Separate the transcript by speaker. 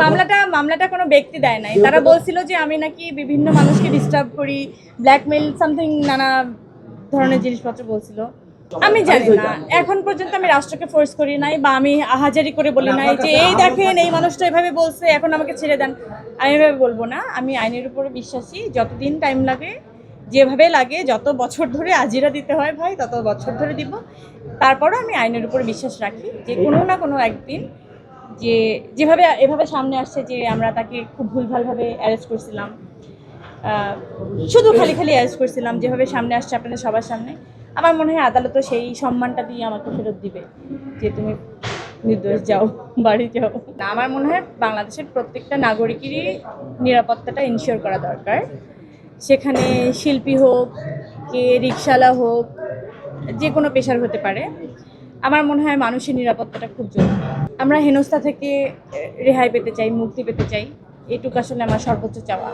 Speaker 1: মামলাটা কোনো ব্যক্তি দেয় নাই। তারা বলছিল যে আমি নাকি বিভিন্ন মানুষকে ডিস্টার্ব করি, ব্ল্যাকমেইল সামথিং নানা ধরনের জিনিসপত্র বলছিল। আমি জানি না, এখন পর্যন্ত আমি রাষ্ট্রকে ফোর্স করি নাই বা আমি আহাজারি করে বলি নাই যে এই দেখেন এই মানুষটা এভাবে বলছে এখন আমাকে ছেড়ে দেন। আমি এভাবে বলবো না। আমি আইনের উপরে বিশ্বাসী। যতদিন টাইম লাগে, যেভাবে লাগে, যত বছর ধরে আজিরা দিতে হয় ভাই তত বছর ধরে দিব। তারপরও আমি আইনের উপরে বিশ্বাস রাখি যে কোনো না কোনো একদিন যেভাবে এভাবে সামনে আসছে যে আমরা তাকে খুব ভুলভালভাবে অ্যারেস্ট করছিলাম, শুধু খালি অ্যারেস্ট করছিলাম, যেভাবে সামনে আসছে আপনাদের সবার সামনে, আমার মনে হয় আদালতও সেই সম্মানটা দিয়ে আমাকে ফেরত দিবে যে তুমি নির্দোষ যাও, বাড়ি যাও। না, আমার মনে হয় বাংলাদেশের প্রত্যেকটা নাগরিকেরই নিরাপত্তাটা ইনশিওর করা দরকার। সেখানে শিল্পী হোক, কে রিকশাওয়ালা হোক, যে কোনো পেশার হতে পারে। আমার মনে হয় মানুষের নিরাপত্তাটা খুব জরুরি। আমরা হেনস্থা থেকে রেহাই পেতে চাই, মুক্তি পেতে চাই, এটুকু আসলে আমার সর্বোচ্চ চাওয়া।